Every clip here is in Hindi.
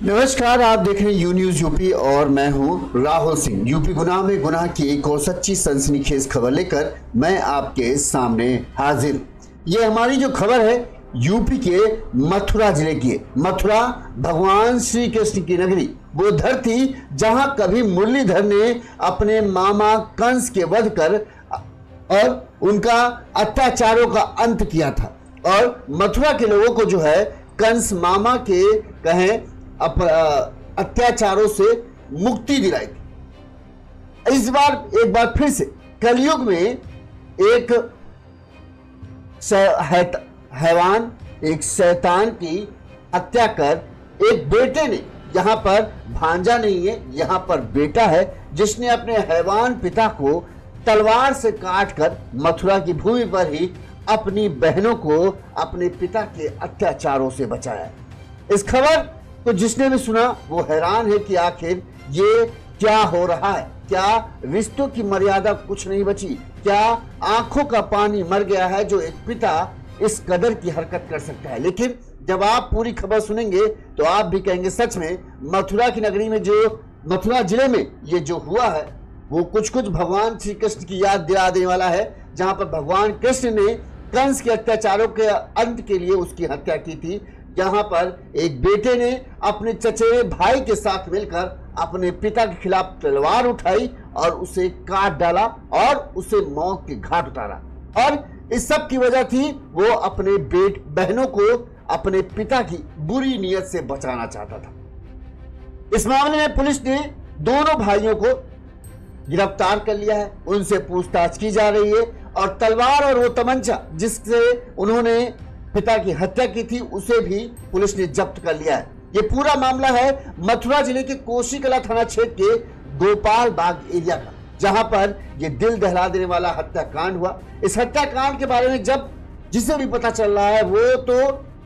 नमस्कार, आप देख रहे हैं यू न्यूज यूपी और मैं हूं राहुल सिंह। यूपी गुनाह में गुनाह की एक और सच्ची सनसनीखेज खबर लेकर मैं आपके सामने हाजिर। ये हमारी जो खबर है यूपी के मथुरा जिले की है। मथुरा भगवान श्री कृष्ण की नगरी, वो धरती जहां कभी मुरलीधर ने अपने मामा कंस के वध कर और उनका अत्याचारों का अंत किया था और मथुरा के लोगों को जो है कंस मामा के कहें अत्याचारों से मुक्ति दिलाई थी। इस बार एक बार फिर से कलयुग में एक हैवान, एक शैतान की हत्या कर एक बेटे ने, यहां पर भांजा नहीं है, यहां पर बेटा है, जिसने अपने हैवान पिता को तलवार से काटकर मथुरा की भूमि पर ही अपनी बहनों को अपने पिता के अत्याचारों से बचाया। इस खबर तो जिसने भी सुना वो हैरान है कि आखिर ये क्या हो रहा है। क्या रिश्तों की मर्यादा कुछ नहीं बची? क्या आंखों का पानी मर गया है जो एक पिता इस कदर की हरकत कर सकता है? लेकिन जब आप पूरी खबर सुनेंगे तो आप भी कहेंगे सच में मथुरा की नगरी में, जो मथुरा जिले में ये जो हुआ है वो कुछ भगवान श्री कृष्ण की याद दिला देने वाला है, जहां पर भगवान कृष्ण ने कंस के अत्याचारों के अंत के लिए उसकी हत्या की थी। जहां पर एक बेटे ने अपने चचेरे भाई के साथ मिलकर अपने पिता के खिलाफ तलवार उठाई और उसे काट डाला और उसे मौत के घाट उतारा। और इस सब की वजह थी वो अपने बहनों को अपने पिता की बुरी नीयत से बचाना चाहता था। इस मामले में पुलिस ने दोनों भाइयों को गिरफ्तार कर लिया है, उनसे पूछताछ की जा रही है और तलवार और वो तमंचा जिससे उन्होंने पिता की हत्या की थी उसे भी पुलिस ने जब्त कर लिया है। ये पूरा मामला है मथुरा जिले के कोशीकला थाना क्षेत्र के गोपाल बाग एरिया का, जहां पर ये दिल दहला देने वाला हत्याकांड हुआ। इस हत्याकांड के बारे में जब जिसे भी पता चल रहा है वो तो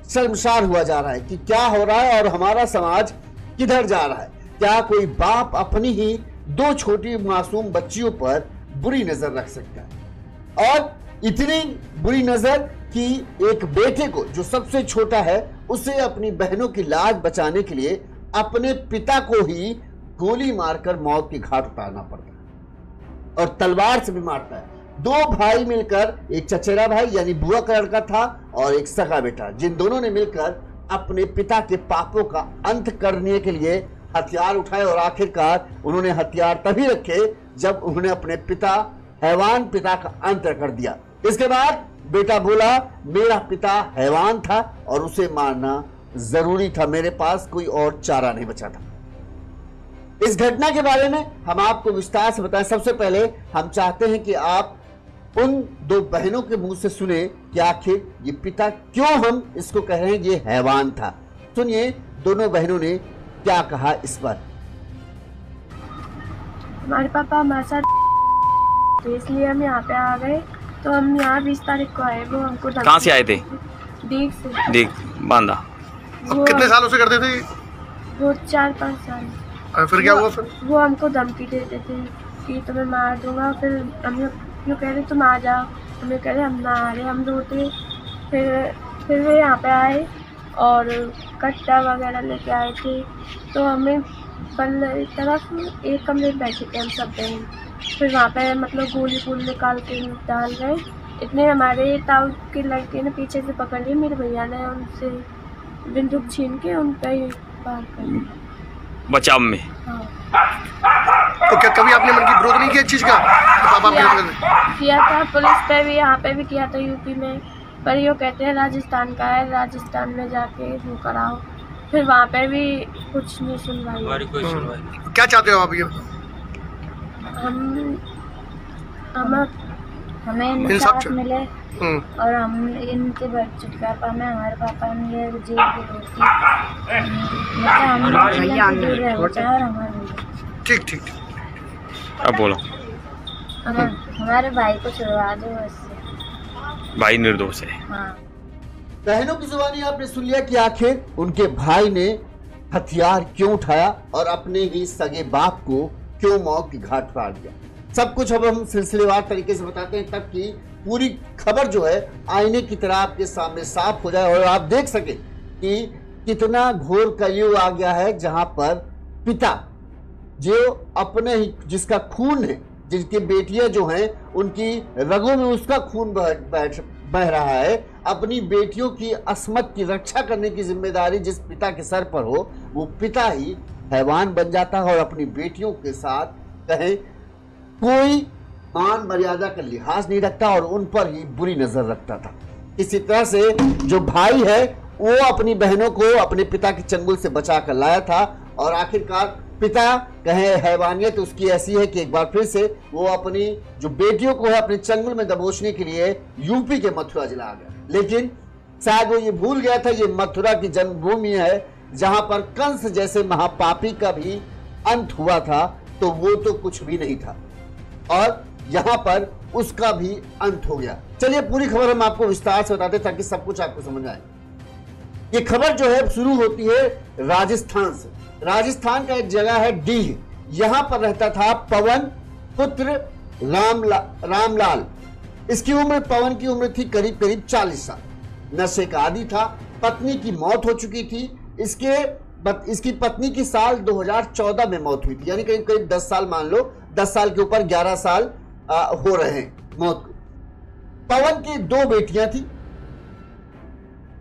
शर्मसार हुआ जा रहा है कि क्या हो रहा है और हमारा समाज किधर जा रहा है। क्या कोई बाप अपनी ही दो छोटी मासूम बच्चियों पर बुरी नजर रख सकता है? और इतनी बुरी नजर कि एक बेटे को जो सबसे छोटा है उसे अपनी बहनों की लाज बचाने के लिए अपने पिता को ही गोली मारकर मौत के घाट उतारना पड़ता है और तलवार से भी मारता है। दो भाई मिलकर, एक चचेरा भाई यानी बुआ का लड़का था और एक सगा बेटा, जिन दोनों ने मिलकर अपने पिता के पापों का अंत करने के लिए हथियार उठाए और आखिरकार उन्होंने हथियार तभी रखे जब उन्होंने अपने हैवान पिता का अंत कर दिया। इसके बाद बेटा बोला मेरा पिता हैवान था और उसे मारना जरूरी था, मेरे पास कोई और चारा नहीं बचा था। इस घटना के बारे में हम आपको विस्तार से बताएं। सबसे पहले हम चाहते हैं कि आप उन दो बहनों के मुंह से सुने कि आखिर ये पिता क्यों हम इसको कह रहे हैं ये हैवान था। सुनिए दोनों बहनों ने क्या कहा इस पर। हमारे पापा हमारे साथ तो इसलिए हम यहाँ पे आ गए। तो हम यहाँ 20 तारीख को आए। वो हमको कहाँ से आए थे? दीघ से। दीघ बांदा। कितने सालों से करते थे? वो 4-5 साल। फिर क्या हुआ? फिर वो हमको धमकी देते थे कि तुम्हें मार दूंगा। फिर हम यूँ कह रहे तुम आ जाओ, हमें कह रहे हम ना आ रहे, हम रोते। फिर वे यहाँ पे आए और कट्टा वगैरह लेके आए थे। तो हमें एक तरफ एक कमरे में बैठे थे हम सब बहन। फिर वहाँ पे मतलब गोली निकाल के डाल गए। इतने हमारे ताऊ के लड़के ने पीछे से पकड़ लिए, मेरे भैया ने उनसे बंदूक छीन के उन पे पार कर दिया बचाव में। हाँ। तो क्या कभी आपने मन की विरोध नहीं किया इस चीज का? पापा किया था, पुलिस पे भी, यहाँ पे भी किया था यूपी में। पर ये कहते हैं राजस्थान का है, राजस्थान में जाके वो कराओ। फिर वहाँ पे भी कुछ नहीं सुनवाई। क्या चाहते हो आप? ये हमें इंसाफ मिले और हम इनसे छुटकारा पाए। हमारे पापा ने ये जेल ठीक ठीक। अब बोलो। हमारे भाई को छुड़वा दो इससे। भाई निर्दोष है। हाँ। बहनों की जुबानी आपने सुन लिया कि आखिर उनके भाई ने हथियार क्यों उठाया और अपने ही सगे बाप को क्यों मौत की घाट उतार दिया। सब कुछ अब हम सिलसिलेवार तरीके से बताते हैं तब कि पूरी खबर जो है आईने की तरह आपके सामने साफ हो जाए और आप देख सके कि कितना घोर कलयुग आ गया है, जहां पर पिता जो अपने ही जिसका खून है, जिनकी बेटियां जो हैं उनकी रगों में उसका खून बह रहा है, अपनी बेटियों की अस्मत की रक्षा करने की जिम्मेदारी जिस पिता के सर पर हो, वो पिता ही हैवान बन जाता है और अपनी बेटियों के साथ कहें कोई मान मर्यादा का लिहाज नहीं रखता और उन पर ही बुरी नजर रखता था। इसी तरह से जो भाई है वो अपनी बहनों को अपने पिता के चंगुल से बचा कर लाया था और आखिरकार पिता कहे हैवानियत उसकी ऐसी है कि एक बार फिर से वो अपनी जो बेटियों को है अपने चंगुल में दबोचने के लिए यूपी के मथुरा जिला आ गया। लेकिन शायद वो ये भूल गया था ये मथुरा की जन्मभूमि है जहां पर कंस जैसे महापापी का भी अंत हुआ था, तो वो तो कुछ भी नहीं था और यहां पर उसका भी अंत हो गया। चलिए पूरी खबर हम आपको विस्तार से बताते ताकि सब कुछ आपको समझ आए। ये खबर जो है शुरू होती है राजस्थान से। राजस्थान का एक जगह है डीह, यहां पर रहता था पवन पुत्र रामलाल। इसकी उम्र, पवन की उम्र थी करीब करीब 40 साल। नशे का आदी था, पत्नी की मौत हो चुकी थी। इसकी पत्नी की साल 2014 में मौत हुई थी, यानी करीब करीब 10 साल मान लो, 10 साल के ऊपर 11 साल हो रहे हैं मौत को। पवन की 2 बेटियां थी,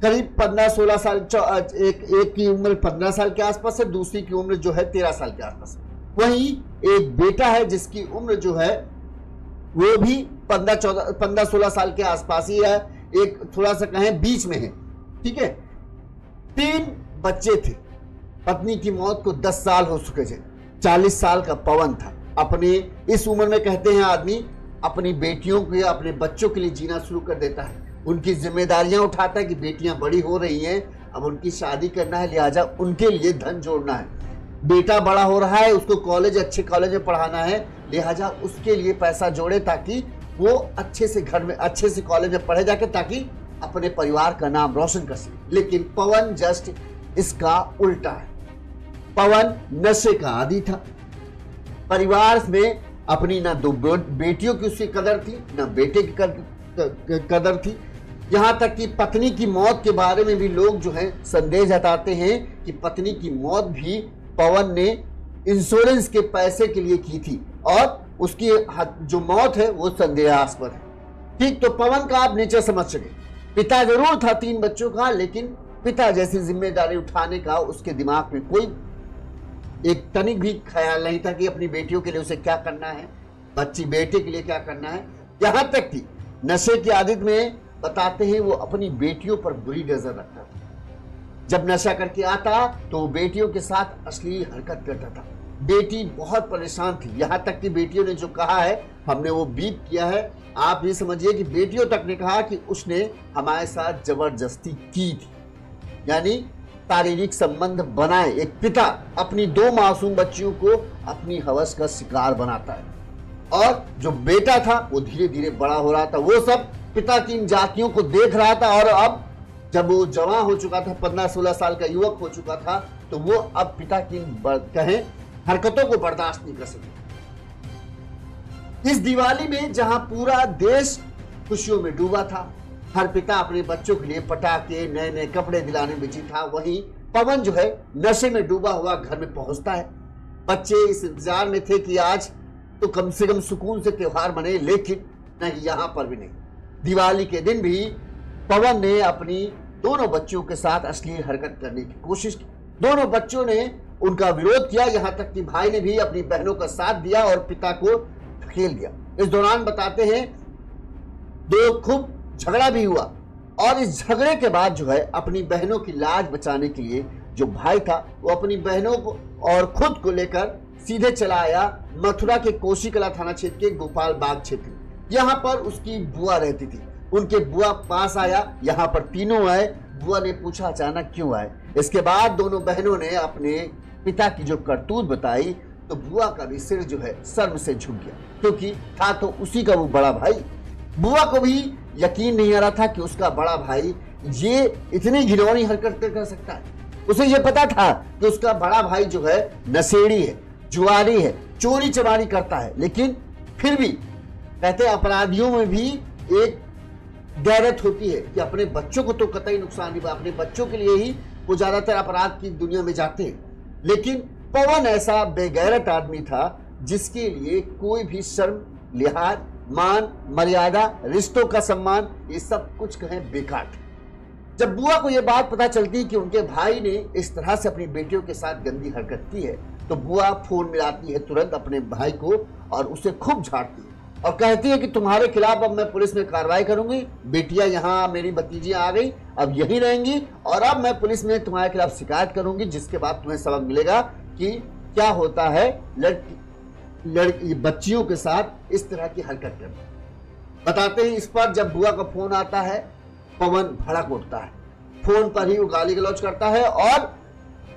करीब 15-16 साल, एक की उम्र 15 साल के आसपास है, दूसरी की उम्र जो है 13 साल के आसपास है। वहीं एक बेटा है जिसकी उम्र जो है वो भी 15-16 साल के आसपास ही है, एक थोड़ा सा कहें बीच में है, ठीक है। 3 बच्चे थे। पत्नी की मौत को 10 साल हो चुके थे। 40 साल का पवन था। अपने इस उम्र में कहते हैं आदमी अपनी बेटियों के, अपने बच्चों के लिए जीना शुरू कर देता है, उनकी जिम्मेदारियां उठाता है कि बेटियां बड़ी हो रही हैं, अब उनकी शादी करना है, लिहाजा उनके लिए धन जोड़ना है। बेटा बड़ा हो रहा है, उसको कॉलेज, अच्छे कॉलेज में पढ़ाना है, लिहाजा उसके लिए पैसा जोड़े ताकि वो अच्छे से घर में, अच्छे से कॉलेज में पढ़े जाके, ताकि अपने परिवार का नाम रोशन कर सके। लेकिन पवन जस्ट इसका उल्टा है। पवन नशे का आदी था। परिवार में अपनी ना 2 बेटियों की उसकी कदर थी, ना बेटे की कदर थी। यहां तक कि पत्नी की मौत के बारे में भी लोग जो है संदेह जताते हैं कि पत्नी की मौत भी पवन ने इंश्योरेंस के पैसे के लिए की थी और उसकी जो मौत है वो संदेहास्पद है। ठीक, तो पवन का आप नेचर समझ सके। पिता जरूर था 3 बच्चों का, लेकिन पिता जैसी जिम्मेदारी उठाने का उसके दिमाग में कोई एक तनिक भी ख्याल नहीं था कि अपनी बेटियों के लिए उसे क्या करना है, बच्ची बेटे के लिए क्या करना है। यहां तक कि नशे की आदत में बताते हैं वो अपनी बेटियों पर बुरी नजर रखता था। जब नशा करके आता तो वो बेटियों के साथ अश्लील हरकत करता था। बेटी बहुत परेशान थी, यहां तक कि बेटियों ने जो कहा है हमने वो बीप किया है। आप ये समझिए कि बेटियों तक ने कहा कि उसने हमारे साथ जबरदस्ती की थी, यानी शारीरिक संबंध बनाए। एक पिता अपनी 2 मासूम बच्चियों को अपनी हवस का शिकार बनाता है और जो बेटा था वो धीरे धीरे बड़ा हो रहा था। वो सब पिता की इन जातियों को देख रहा था और अब जब वो जवान हो चुका था, 15-16 साल का युवक हो चुका था, तो वो अब पिता की कहें हरकतों को बर्दाश्त नहीं कर सके। इस दिवाली में जहां पूरा देश खुशियों में डूबा था, हर पिता अपने बच्चों के लिए पटाखे, नए नए कपड़े दिलाने में बिजी था, वहीं पवन जो है नशे में डूबा हुआ घर में पहुंचता है। बच्चे इस इंतजार में थे कि आज तो कम से कम सुकून से त्योहार मने, लेकिन नहीं, यहां पर भी नहीं। दिवाली के दिन भी पवन ने अपनी दोनों बच्चियों के साथ अश्लील हरकत करने की कोशिश की। दोनों बच्चों ने उनका विरोध किया, यहां तक कि भाई ने भी अपनी बहनों का साथ दिया और पिता को धकेल दिया। इस दौरान बताते हैं 2 खूब झगड़ा भी हुआ और इस झगड़े के बाद जो है अपनी बहनों की लाज बचाने के लिए जो भाई था वो अपनी बहनों को और खुद को लेकर सीधे चला आया मथुरा के कोशीकला थाना क्षेत्र के गोपाल बाग क्षेत्र। यहाँ पर उसकी बुआ रहती थी। उनके बुआ पास आया, यहाँ पर तीनों आए। बुआ ने पूछा अचानक क्यों आए। इसके बाद दोनों बहनों ने अपने पिता की जो करतूत बताई तो बुआ का भी सिर जो है शर्म से झुक गया, क्योंकि था तो उसी का वो बड़ा भाई। बुआ को भी यकीन नहीं आ रहा था कि उसका बड़ा भाई ये इतनी घिनौनी हरकत कर सकता है। उसे ये पता था कि उसका बड़ा भाई जो है नशेड़ी है, जुआरी है, चोरी चमारी करता है, लेकिन फिर भी कहते अपराधियों में भी एक गैरत होती है कि अपने बच्चों को तो कतई नुकसान नहीं, अपने बच्चों के लिए ही वो ज्यादातर अपराध की दुनिया में जाते हैं, लेकिन पवन ऐसा बेगैरत आदमी था जिसके लिए कोई भी शर्म, लिहाज, मान, मर्यादा, रिश्तों का सम्मान, ये सब कुछ कहें बेकार था। जब बुआ को यह बात पता चलती कि उनके भाई ने इस तरह से अपनी बेटियों के साथ गंदी हरकत की है, तो बुआ फोन मिलाती है तुरंत अपने भाई को और उसे खूब झाड़ती है और कहती है कि तुम्हारे खिलाफ अब मैं पुलिस में कार्रवाई करूंगी। बेटियां यहाँ, मेरी भतीजियां आ गई, अब यहीं रहेंगी और अब मैं पुलिस में तुम्हारे खिलाफ शिकायत करूंगी, जिसके बाद तुम्हें सबक मिलेगा कि क्या होता है लड़की बच्चियों के साथ इस तरह की हरकत करना। बताते हैं इस पर जब बुआ का फोन आता है, पवन भड़क उठता है, फोन पर ही वो गाली गलौज करता है और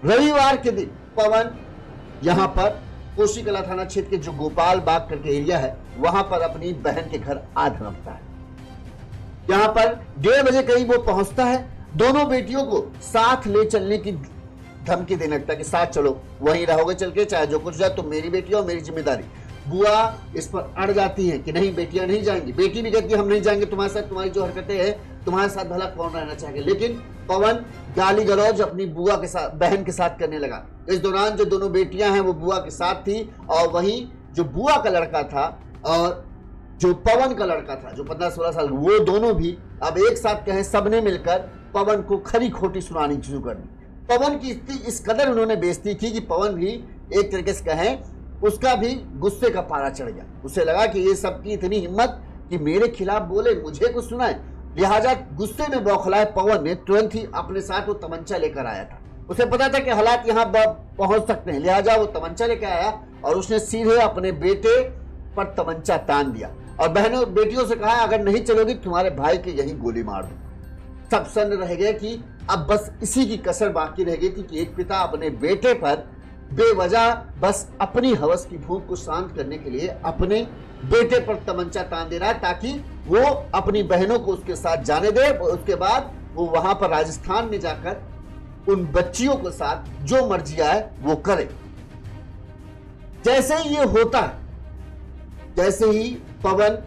रविवार के दिन पवन यहाँ पर कोसी कला थाना क्षेत्र के जो गोपाल बाग करके एरिया है, वहां पर अपनी बहन के घर आ धमकता है। यहाँ पर 1:30 बजे करीब वो पहुंचता है, दोनों बेटियों को साथ ले चलने की धमकी देने लगता है कि साथ चलो, वहीं रहोगे चल के, चाहे जो कुछ जाए, तुम मेरी बेटी हो, मेरी जिम्मेदारी। बुआ इस पर अड़ जाती है कि नहीं, बेटियां नहीं जाएंगी। बेटी भी कहती है हम नहीं जाएंगे तुम्हारे साथ, तुम्हारी जो हरकतें हैं, तुम्हारे साथ भला कौन रहना चाहेगा। लेकिन पवन गाली गलौज अपनी बुआ के साथ, बहन के साथ करने लगा। इस दौरान जो दोनों बेटियां हैं वो बुआ के साथ थी और वहीं जो बुआ का लड़का था और जो पवन का लड़का था जो 15-16 साल, वो दोनों भी अब एक साथ कहें सबने मिलकर पवन को खरी खोटी सुनानी शुरू कर दी। पवन की इस कदर उन्होंने बेइज्जती की कि पवन भी एक तरीके से कहें उसका भी गुस्से का पारा चढ़ गया। उसे लगा कि ये सबकी इतनी हिम्मत कि मेरे खिलाफ बोले, मुझे कुछ सुनाए। लिहाजा गुस्से में बौखलाए पवन ने तुरंत ही अपने साथ वो तमंचा लेकर आया था। उसे पता था कि हालात यहाँ पहुंच सकते हैं, लिहाजा वो तमंचा लेकर आया और उसने सीधे अपने बेटे पर तमंचा तान दिया और बहनों बेटियों से कहा अगर नहीं चलोगी तुम्हारे भाई के यही गोली मार दो। सब सन्न रह गए कि अब बस इसी की कसर बाकी रह गई थी कि एक पिता अपने बेटे पर बेवजह बस अपनी हवस की भूख को शांत करने के लिए अपने बेटे पर तमंचा तान दे रहा है ताकि वो अपनी बहनों को उसके साथ जाने दे। उसके बाद वो वहां पर राजस्थान में जाकर उन बच्चियों के साथ जो मर्जी आए वो करे। जैसे ही ये होता है, जैसे ही पवन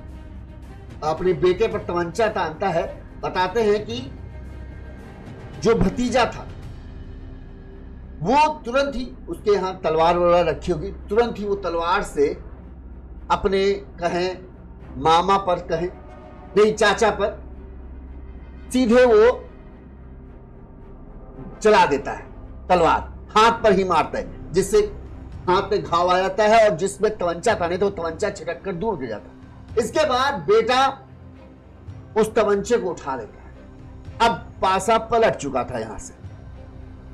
अपने बेटे पर तमंचा तानता है, बताते हैं कि जो भतीजा था वो तुरंत ही, उसके यहां तलवार वगैरह रखी होगी, तुरंत ही वो तलवार से अपने कहें मामा पर, कहें नहीं चाचा पर, सीधे वो चला देता है तलवार, हाथ पर ही मारता है जिससे हाथ पे घाव आ जाता है और जिसमें तमंचा था नहीं तो तमंचा छिटक कर दूर गिर जाता है। इसके बाद बेटा उस तमंचे को उठा लेता है। अब पासा पलट चुका था। यहां से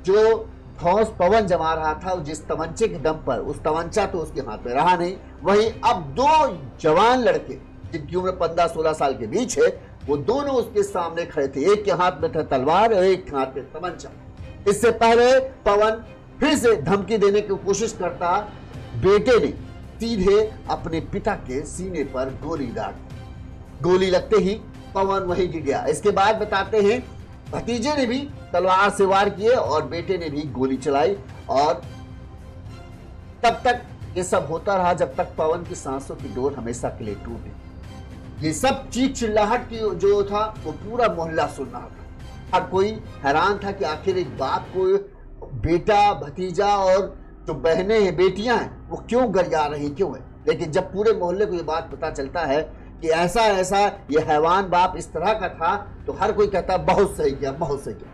जो फौज पवन जमा रहा था जिस तमंचे के दम पर, उस तमंचा तो उसके हाथ में रहा नहीं। वहीं अब दो जवान लड़के जिनकी उम्र 15-16 साल के बीच है, वो दोनों उसके सामने खड़े थे। एक के हाथ में था तलवार और एक के हाथ में तमंचा। इससे पहले पवन फिर से धमकी देने की कोशिश करता, बेटे ने सीधे अपने पिता के सीने पर गोली दाग दी। गोली लगते ही पवन वहीं गिर गया। इसके बाद बताते हैं भतीजे ने भी तलवार से वार किए और बेटे ने भी गोली चलाई और तब तक ये सब होता रहा जब तक पवन की सांसों की डोर हमेशा के लिए टूटे। ये सब चीख चिल्लाहट की जो था वो पूरा मोहल्ला सुन रहा था। हर कोई हैरान था कि आखिर एक बाप को बेटा, भतीजा और जो बहनें हैं, बेटियां हैं, वो क्यों गरिया रही, क्यों है। लेकिन जब पूरे मोहल्ले को ये बात पता चलता है कि ऐसा ऐसा ये हैवान बाप इस तरह का था, तो हर कोई कहता बहुत सही किया, बहुत सही किया।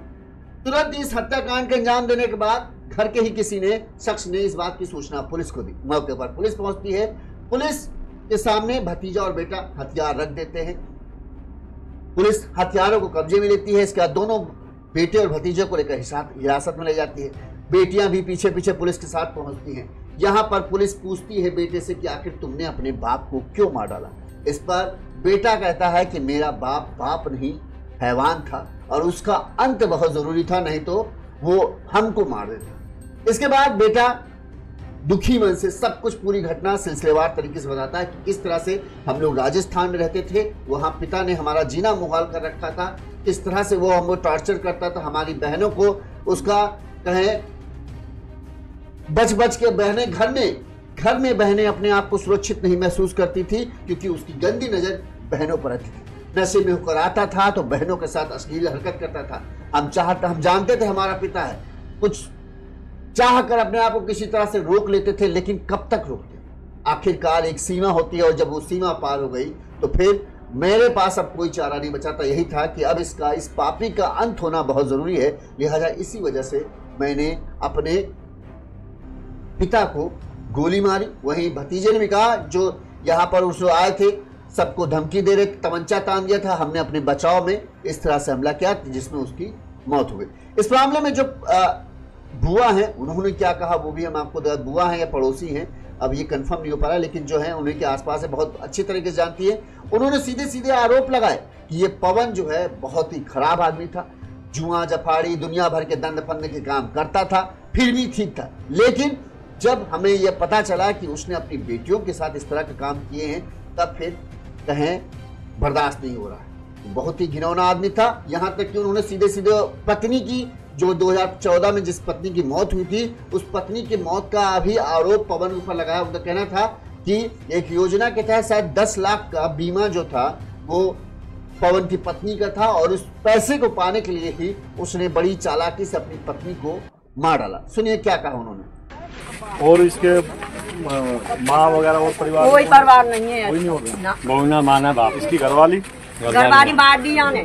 तुरंत इस हत्याकांड के अंजाम देने के बाद घर के ही किसी ने शख्स ने इस बात की सूचना पुलिस को दी। मौके पर पुलिस पहुंचती है। पुलिस के सामने भतीजा और बेटा हथियार रख देते हैं। पुलिस हथियारों को कब्जे में लेती है। इसके बाद दोनों बेटे और भतीजे को लेकर हिरासत में ले जाती है। बेटियां भी पीछे पीछे पुलिस के साथ पहुंचती हैं। यहाँ पर पुलिस पूछती है बेटे से कि आखिर तुमने अपने बाप को क्यों मार डाला। इस पर बेटा कहता है कि मेरा बाप नहीं हैवान था और उसका अंत बहुत जरूरी था, नहीं तो वो हमको मार देता। इसके बाद बेटा दुखी मन से सब कुछ पूरी घटना सिलसिलेवार तरीके से बताता है कि किस तरह से हम लोग राजस्थान में रहते थे, वहां पिता ने हमारा जीना मुहाल कर रखा था, किस तरह से वो हमको टॉर्चर करता था, हमारी बहनों को उसका कहें बच बच के बहनें घर में बहनें अपने आप को सुरक्षित नहीं महसूस करती थी क्योंकि उसकी गंदी नजर बहनों पर रहती थी। नशे में होकर आता था तो बहनों के साथ अश्लील हरकत करता था। हम जानते थे हमारा पिता है, कुछ चाह कर अपने आप को किसी तरह से रोक लेते थे, लेकिन कब तक रोकते? आखिरकार एक सीमा होती है और जब वो सीमा पार हो गई तो फिर मेरे पास अब कोई चारा नहीं बचा था। यही था कि अब इस पापी का अंत होना बहुत जरूरी है। लिहाजा इसी वजह से मैंने अपने पिता को गोली मारी। वहीं भतीजे ने भी कहा, जो यहाँ पर उस आए थे सबको धमकी दे रहे, तमंचा तान दिया था। हमने अपने बचाव में इस तरह से हमला किया जिसमें उसकी मौत हो गई। इस मामले में जो बुआ हैं उन्होंने क्या कहा वो भी हम आपको, बुआ हैं या पड़ोसी हैं अब ये कंफर्म नहीं हो पा रहा, लेकिन जो है उन्हीं के आसपास है, बहुत अच्छी तरीके से जानती है। उन्होंने सीधे सीधे आरोप लगाए कि ये पवन जो है बहुत ही खराब आदमी था, जुआ जफाड़ी दुनिया भर के दंड फंद के काम करता था, फिर भी ठीक था। लेकिन जब हमें यह पता चला कि उसने अपनी बेटियों के साथ इस तरह के काम किए हैं, तब फिर कहें बर्दाश्त नहीं हो रहा है। बहुत ही घिनौना आदमी था। यहां तक कि उन्होंने सीधे सीधे पत्नी की, जो 2014 में जिस पत्नी की मौत हुई थी, उस पत्नी की मौत का अभी आरोप पवन के ऊपर लगाया। उनका कहना था कि एक योजना के तहत शायद 10 लाख का बीमा जो था वो पवन की पत्नी का था और उस पैसे को पाने के लिए ही उसने बड़ी चालाकी से अपनी पत्नी को मार डाला। सुनिए क्या कहा उन्होंने। और इसके माँ वगैरह और परिवार, कोई परिवार नहीं है, कोई नहीं होगा। बहू ना माना बाप, इसकी घरवाली घरवाली मार दी याने,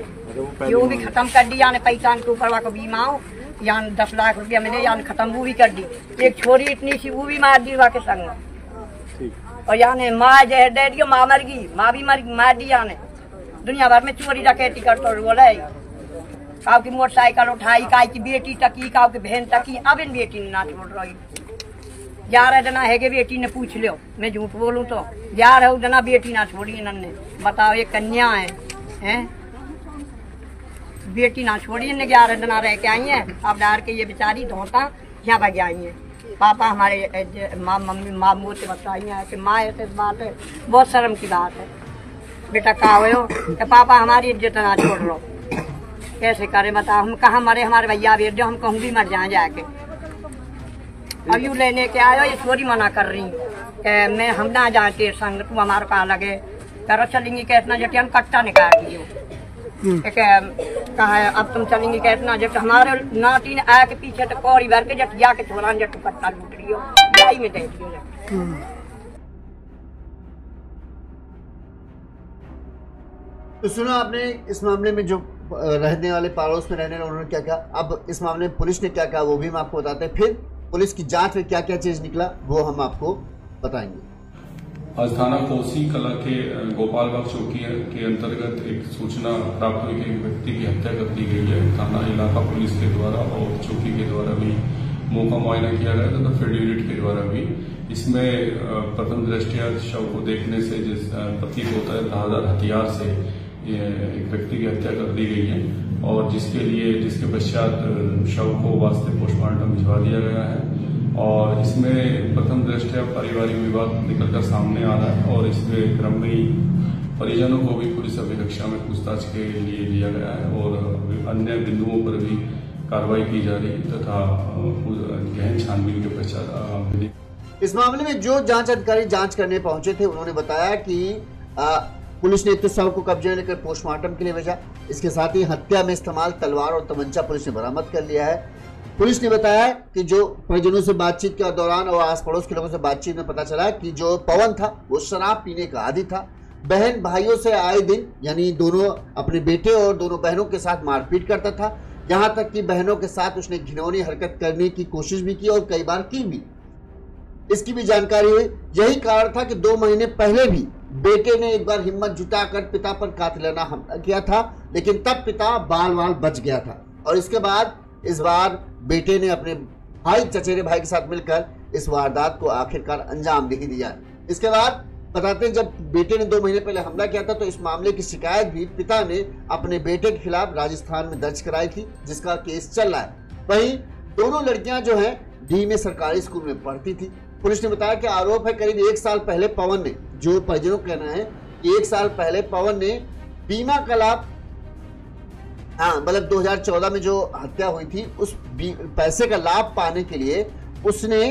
यो भी खत्म कर दी याने, पैसा के ऊपर का बीमा हो यान 10 लाख रुपया मिले यान खत्म वो भी कर दी। एक छोरी इतनी सी वो भी मार दी के संग, और याने माँ जहर दे दियो, माँ मर गई, माँ भी मार दी याने। दुनिया भर में चोरी डकैती करते बोले, काव की मोटरसाइकिल उठाई, काई की बेटी तकी, काव की बहन तकी, अब इन बेटी ने ना छोड़ रही। 11 जना है कि बेटी ने पूछ लो, मैं झूठ बोलूं तो 11 जना बेटी ना छोड़ी इन्होंने। बताओ ये कन्या है बेटी ना छोड़ी, इन्हें 11 जना रह के आई है। अब डार के ये बेचारी धोता यहाँ भाग आई है। पापा हमारे माँ मुँह से बताई है कि माँ ऐसे बात है, बहुत शर्म की बात है। बेटा कहा हो कि पापा हमारी इज्जत ना छोड़ लो, कैसे करे बताओ, हम कहाँ मरे, हमारे भैया भेज दो, हम कहूँ भी मर जाए जाके। अब यू लेने के आयो, ये छोरी मना कर रही कि मैं हम ना जाए तेरे संग, तू हमारे कहा लगे कर चलेंगी कैसना जट, हम कट्टा निकाल दियो। कहा अब तुम चलेंगी कैसना जट, हमारे नाती ने आके पीछे तो कौड़ी भर के जट जाके छोड़ा जट कट्टा लूट लियो, जाई में दे दियो। तो सुना आपने इस मामले में जो रहने वाले पड़ोस में रहने वाले उन्होंने क्या कहा। अब इस मामले में पुलिस ने क्या कहा वो भी हम आपको बताते हैं। फिर पुलिस की जांच में क्या क्या चीज निकला वो हम आपको बताएंगे। आज थाना कोसी कला के गोपालबाग चौकी के अंतर्गत एक सूचना प्राप्त हुई कि एक व्यक्ति की हत्या कर दी गई है। थाना इलाका पुलिस के द्वारा और चौकी के द्वारा भी मौका मुआयना किया गया तथा फील्ड यूनिट के द्वारा भी। इसमें प्रथम दृष्टया शव को देखने से जिस प्रतीत होता है धारदार हथियार से एक व्यक्ति की हत्या कर दी गई है, और जिसके पश्चात शव को वास्तविक पोस्टमार्टम भिजवा दिया गया है। और इसमें प्रथम दृष्टया पारिवारिक विवाद निकलकर सामने आ रहा है, और इसमें क्रम में ही परिजनों को भी पुलिस अभिरक्षा में पूछताछ के लिए लिया गया है, और अन्य बिंदुओं पर भी कार्रवाई की जा रही तथा गहन छानबीन के पश्चात। इस मामले में जो जांच अधिकारी जांच करने पहुंचे थे उन्होंने बताया कि पुलिस ने एक तो शव को कब्जे में लेकर पोस्टमार्टम के लिए भेजा। इसके साथ ही हत्या में इस्तेमाल तलवार और तमंचा पुलिस ने बरामद कर लिया है। पुलिस ने बताया कि जो परिजनों से बातचीत के दौरान और आस पड़ोस के लोगों से बातचीत में पता चला कि जो पवन था वो शराब पीने का आदी था। बहन भाइयों से आए दिन यानी दोनों अपने बेटे और दोनों बहनों के साथ मारपीट करता था। यहाँ तक कि बहनों के साथ उसने घिनौनी हरकत करने की कोशिश भी की और कई बार की भी। इसकी भी जानकारी हुई। यही कारण था कि 2 महीने पहले भी बेटे ने एक बार हिम्मत जुटाकर पिता पर कातिलाना हमला किया था, लेकिन तब पिता बाल बच गया था। और इसके बाद इस बार बेटे ने अपने भाई चचेरे भाई के साथ मिलकर इस वारदात को आखिरकार अंजाम दे दिया। इसके बाद बताते हैं जब बेटे ने 2 महीने पहले हमला किया था तो इस मामले की शिकायत भी पिता ने अपने बेटे के खिलाफ राजस्थान में दर्ज कराई थी, जिसका केस चल रहा है। वहीं दोनों लड़कियां जो हैं डी में सरकारी स्कूल में पढ़ती थी। पुलिस ने बताया कि आरोप है करीब 1 साल पहले पवन ने, जो परिजनों का कहना है कि 1 साल पहले पवन ने बीमा का लाभ, मतलब 2014 में जो हत्या हुई थी उस पैसे का लाभ पाने के लिए उसने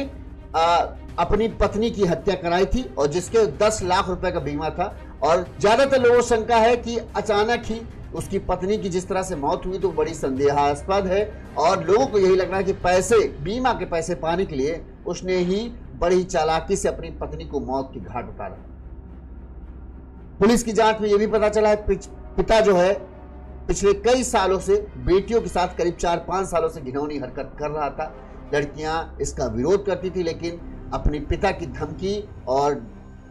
अपनी पत्नी की हत्या कराई थी, और जिसके 10 लाख रुपए का बीमा था और ज्यादातर लोगों को शंका है कि अचानक ही उसकी पत्नी की जिस तरह से मौत हुई तो बड़ी संदेहास्पद है और लोगों को यही लग रहा है कि पैसे, बीमा के पैसे पाने के लिए उसने ही बड़ी चालाकी से अपनी पत्नी को मौत की घाट उतारा। पुलिस की जांच में यह भी पता चला है पिता जो है पिछले कई सालों से बेटियों के साथ करीब 4-5 सालों से घिनौनी हरकत कर रहा था। लड़कियां इसका विरोध करती थी, लेकिन अपने पिता की धमकी और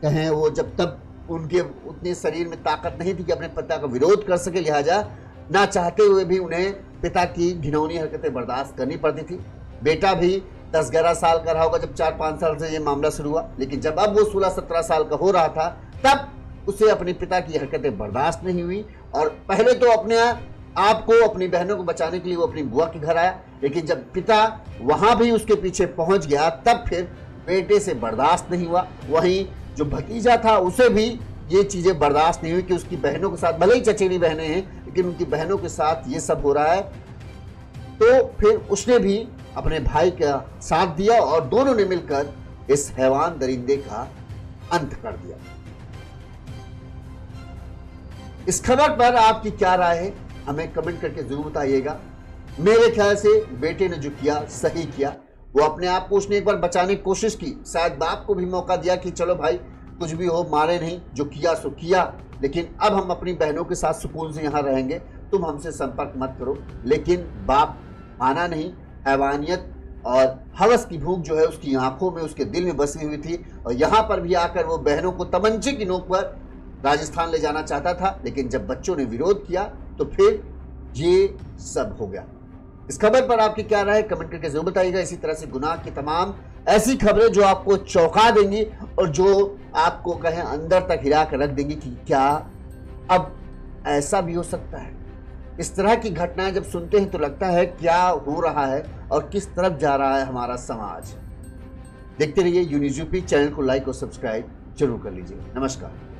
कहें वो जब तक उनके उतने शरीर में ताकत नहीं थी कि अपने पिता का विरोध कर सके, लिहाजा ना चाहते हुए भी उन्हें पिता की घिनौनी हरकतें बर्दाश्त करनी पड़ती थी। बेटा भी 10-11 साल का रहा होगा जब 4-5 साल से ये मामला शुरू हुआ, लेकिन जब अब वो 16-17 साल का हो रहा था तब उसे अपने पिता की हरकतें बर्दाश्त नहीं हुई और पहले तो अपने आप को, अपनी बहनों को बचाने के लिए वो अपनी बुआ के घर आया, लेकिन जब पिता वहां भी उसके पीछे पहुंच गया तब फिर बेटे से बर्दाश्त नहीं हुआ। वहीं जो भतीजा था उसे भी ये चीजें बर्दाश्त नहीं हुई कि उसकी बहनों के साथ, भले ही चचेरी बहनें हैं लेकिन उनकी बहनों के साथ ये सब हो रहा है, तो फिर उसने भी अपने भाई का साथ दिया और दोनों ने मिलकर इस हैवान दरिंदे का अंत कर दिया। इस खबर पर आपकी क्या राय है, हमें कमेंट करके जरूर बताइएगा। मेरे ख्याल से बेटे ने जो किया सही किया। वो अपने आप को उसने एक बार बचाने की कोशिश की, शायद बाप को भी मौका दिया कि चलो भाई कुछ भी हो, मारे नहीं, जो किया सो किया, लेकिन अब हम अपनी बहनों के साथ सुकून से यहाँ रहेंगे, तुम हमसे संपर्क मत करो। लेकिन बाप माना नहीं। हैवानियत और हवस की भूख जो है उसकी आंखों में, उसके दिल में बसी हुई थी और यहाँ पर भी आकर वो बहनों को तमंचे की नोक पर राजस्थान ले जाना चाहता था, लेकिन जब बच्चों ने विरोध किया तो फिर ये सब हो गया। इस खबर पर आपकी क्या राय है कमेंट करके जरूर बताइएगा। इसी तरह से गुनाह की तमाम ऐसी खबरें जो आपको चौंका देंगी और जो आपको कहें अंदर तक हिला कर रख देंगी कि क्या अब ऐसा भी हो सकता है। इस तरह की घटनाएं जब सुनते हैं तो लगता है क्या हो रहा है और किस तरफ जा रहा है हमारा समाज। देखते रहिए यूनिज़ यूपी, चैनल को लाइक और सब्सक्राइब जरूर कर लीजिए। नमस्कार।